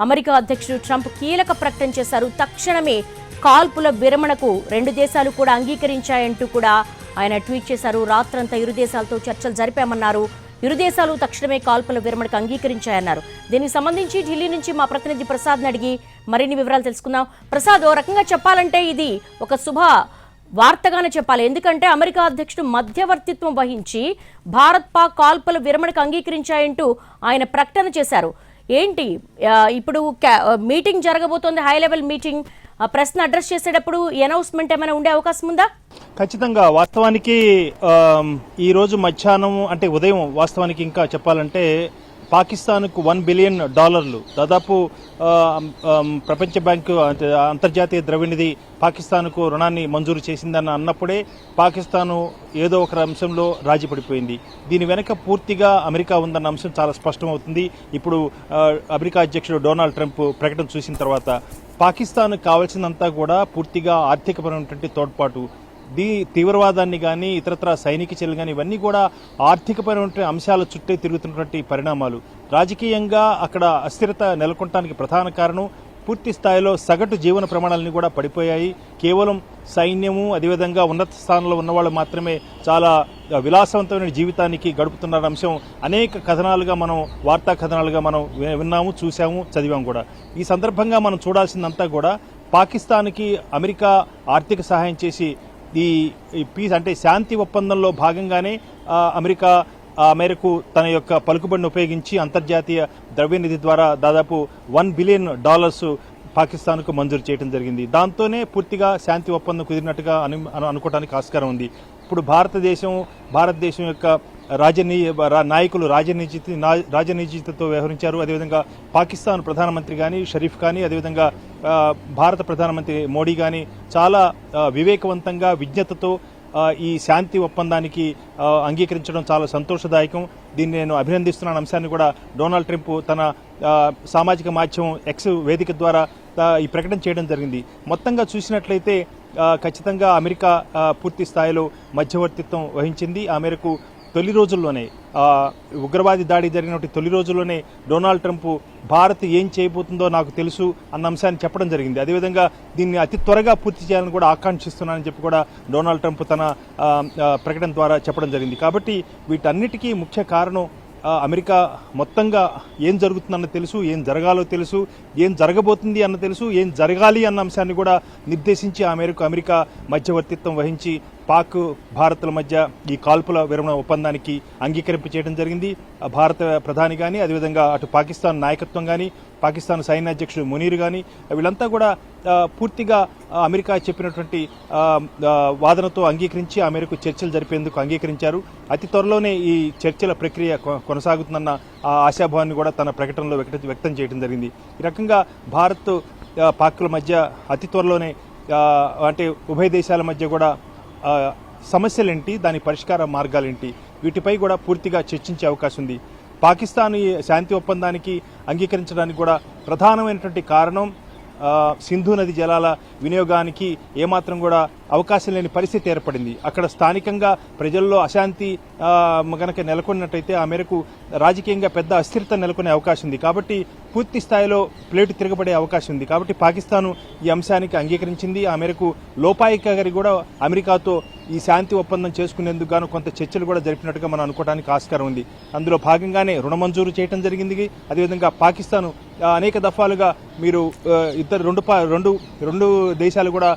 America అధ్యక్షుడు Trump కీలక ప్రకటన చేశారు. తక్షణమే కాల్పుల విరమణకు రెండు దేశాలు కూడా అంగీకరించాయంటూ కూడా ఆయన ట్వీట్ చేశారు. రాత్రంతా ఇరు దేశాలతో చర్చలు జరిపామన్నారు. ఇరు దేశాలు తక్షణమే కాల్పుల విరమణకు అంగీకరించాయన్నారు. దీనికి సంబంధించి ఢిల్లీ నుంచి మా ప్రతినిధి ప్రసాద్ని అడిగి మరిన్ని వివరాలు తెలుసుకుందాం. ప్రసాద్, ఓ రకంగా చెప్పాలంటే ఇది ఒక శుభ వార్తగానే చెప్పాలి. ఎందుకంటే అమెరికా అధ్యక్షుడు మధ్యవర్తిత్వం వహించి భారత్ పాక్ కాల్పుల విరమణకు అంగీకరించాయంటూ ఆయన ప్రకటన చేశారు. ఏంటి ఇప్పుడు మీటింగ్ జరగబోతోంది, హై లెవెల్ మీటింగ్. ప్రశ్న అడ్రస్ చేసేటప్పుడు అనౌన్స్మెంట్ ఏమైనా ఉండే అవకాశం ఉందా? ఖచ్చితంగా. వాస్తవానికి ఈ రోజు మధ్యాహ్నం అంటే ఉదయం వాస్తవానికి ఇంకా చెప్పాలంటే పాకిస్తాన్కు $1 బిలియన్ దాదాపు ప్రపంచ బ్యాంకు అంతర్జాతీయ ద్రవ్యనిధి పాకిస్తాన్కు రుణాన్ని మంజూరు చేసిందని అన్నప్పుడే పాకిస్తాను ఏదో ఒక అంశంలో రాజీ పడిపోయింది. దీని వెనక పూర్తిగా అమెరికా ఉందన్న అంశం చాలా స్పష్టమవుతుంది. ఇప్పుడు అమెరికా అధ్యక్షుడు డొనాల్డ్ ట్రంప్ ప్రకటన చూసిన తర్వాత పాకిస్తాన్ కావాల్సినంతా కూడా పూర్తిగా ఆర్థికపరమైనటువంటి తోడ్పాటు, తీవ్రవాదాన్ని కానీ ఇతరత్ర సైనిక చర్యలు కానీ ఇవన్నీ కూడా ఆర్థికపరమైన అంశాల చుట్టే తిరుగుతున్నటువంటి పరిణామాలు. రాజకీయంగా అక్కడ అస్థిరత నెలకొనడానికి ప్రధాన కారణం పూర్తి స్థాయిలో సగటు జీవన ప్రమాణాలని కూడా పడిపోయాయి. కేవలం సైన్యము అదేవిధంగా ఉన్నత స్థానంలో ఉన్నవాళ్ళు మాత్రమే చాలా విలాసవంతమైన జీవితానికి గడుపుతున్న అంశం అనేక కథనాలుగా మనం వార్తా కథనాలుగా మనం విన్నాము, చూసాము, చదివాము కూడా. ఈ సందర్భంగా మనం చూడాల్సిందంతా కూడా పాకిస్తాన్కి అమెరికా ఆర్థిక సహాయం చేసి ఈ పీస్ అంటే శాంతి ఒప్పందంలో భాగంగానే అమెరికా ఆ మేరకు తన యొక్క పలుకుబడిని ఉపయోగించి అంతర్జాతీయ ద్రవ్యనిధి ద్వారా దాదాపు $1 బిలియన్ పాకిస్తాన్కు మంజూరు చేయడం జరిగింది. దాంతోనే పూర్తిగా శాంతి ఒప్పందం కుదిరినట్టుగా అనుకోవడానికి ఆస్కారం ఉంది. ఇప్పుడు భారతదేశం యొక్క నాయకులు రాజనీతితో వ్యవహరించారు. అదేవిధంగా పాకిస్తాన్ ప్రధానమంత్రి కానీ షరీఫ్ కానీ అదేవిధంగా భారత ప్రధానమంత్రి మోడీ కానీ చాలా వివేకవంతంగా విజ్ఞతతో ఈ శాంతి ఒప్పందానికి అంగీకరించడం చాలా సంతోషదాయకం. దీన్ని నేను అభినందిస్తున్న అంశాన్ని కూడా డొనాల్డ్ ట్రంప్ తన సామాజిక మాధ్యమం ఎక్స్ వేదిక ద్వారా ఈ ప్రకటన చేయడం జరిగింది. మొత్తంగా చూసినట్లయితే ఖచ్చితంగా అమెరికా పూర్తి స్థాయిలో మధ్యవర్తిత్వం వహించింది. ఆ మేరకు తొలి రోజుల్లోనే ఉగ్రవాది దాడి జరిగినటువంటి తొలి రోజుల్లోనే డొనాల్డ్ ట్రంప్ భారత్ ఏం చేయబోతుందో నాకు తెలుసు అన్న అంశాన్ని చెప్పడం జరిగింది. అదేవిధంగా దీన్ని అతి త్వరగా పూర్తి చేయాలని కూడా ఆకాంక్షిస్తున్నానని చెప్పి కూడా డొనాల్డ్ ట్రంప్ తన ప్రకటన ద్వారా చెప్పడం జరిగింది. కాబట్టి వీటన్నిటికీ ముఖ్య కారణం అమెరికా మొత్తంగా ఏం జరుగుతుందన్న తెలుసు, ఏం జరగాలో తెలుసు, ఏం జరగబోతుంది అన్న తెలుసు, ఏం జరగాలి అన్న అంశాన్ని కూడా నిర్దేశించి ఆ మేరకు అమెరికా మధ్యవర్తిత్వం వహించి పాక్ భారత్ల మధ్య ఈ కాల్పుల విరమణ ఒప్పందానికి అంగీకరింపు చేయడం జరిగింది. భారత ప్రధాని కానీ అదేవిధంగా అటు పాకిస్తాన్ నాయకత్వం కానీ పాకిస్తాన్ సైన్యాధ్యక్షుడు మునీర్ కానీ వీళ్ళంతా కూడా పూర్తిగా అమెరికా చెప్పినటువంటి వాదనతో అంగీకరించి ఆ మేరకు చర్చలు జరిపేందుకు అంగీకరించారు. అతి త్వరలోనే ఈ చర్చల ప్రక్రియ కొనసాగుతుందన్న ఆశాభావాన్ని కూడా తన ప్రకటనలో వ్యక్తం చేయడం జరిగింది. ఈ రకంగా భారత్ పాక్ల మధ్య అతి త్వరలోనే అంటే ఉభయ దేశాల మధ్య కూడా సమస్యలేంటి, దాని పరిష్కార మార్గాలేంటి, వీటిపై కూడా పూర్తిగా చర్చించే అవకాశం ఉంది. పాకిస్తాన్ ఈ శాంతి ఒప్పందానికి అంగీకరించడానికి కూడా ప్రధానమైనటువంటి కారణం సింధు నది జలాల వినియోగానికి ఏమాత్రం కూడా అవకాశం లేని పరిస్థితి ఏర్పడింది. అక్కడ స్థానికంగా ప్రజల్లో అశాంతి గనక నెలకొన్నట్టయితే ఆ మేరకు రాజకీయంగా పెద్ద అస్థిరత నెలకొనే అవకాశం ఉంది. కాబట్టి పూర్తి స్థాయిలో ప్లేటు తిరగబడే అవకాశం ఉంది. కాబట్టి పాకిస్తాన్ ఈ అంశానికి అంగీకరించింది. ఆ మేరకు లోపాయికారి కూడా అమెరికాతో ఈ శాంతి ఒప్పందం చేసుకునేందుకు గాను కొంత చర్చలు కూడా జరిపినట్టుగా మనం అనుకోవడానికి ఆస్కారం ఉంది. అందులో భాగంగానే రుణ మంజూరు చేయడం జరిగింది. అదేవిధంగా పాకిస్తాన్ అనేక దఫాలుగా మీరు రెండు దేశాలు కూడా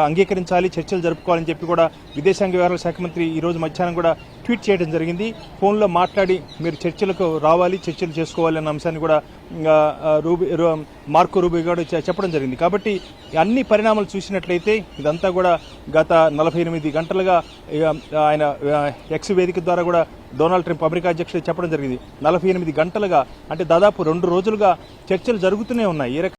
అంగీకరించాలి, చర్చలు జరుపుకోవాలని చెప్పి కూడా విదేశాంగ వ్యవహారాల శాఖ మంత్రి ఈ రోజు మధ్యాహ్నం కూడా ట్వీట్ చేయడం జరిగింది. ఫోన్లో మాట్లాడి మీరు చర్చలకు రావాలి, చర్చలు చేసుకోవాలి అన్న అంశాన్ని కూడా మార్కో రూబియో కూడా చెప్పడం జరిగింది. కాబట్టి అన్ని పరిణామాలు చూసినట్లయితే ఇదంతా కూడా గత 48 గంటలుగా ఆయన ఎక్స్ వేదిక ద్వారా కూడా డొనాల్డ్ ట్రంప్ అమెరికా అధ్యక్షుడు చెప్పడం జరిగింది. 48 గంటలుగా అంటే దాదాపు 2 రోజులుగా చర్చలు జరుగుతూనే ఉన్నాయి.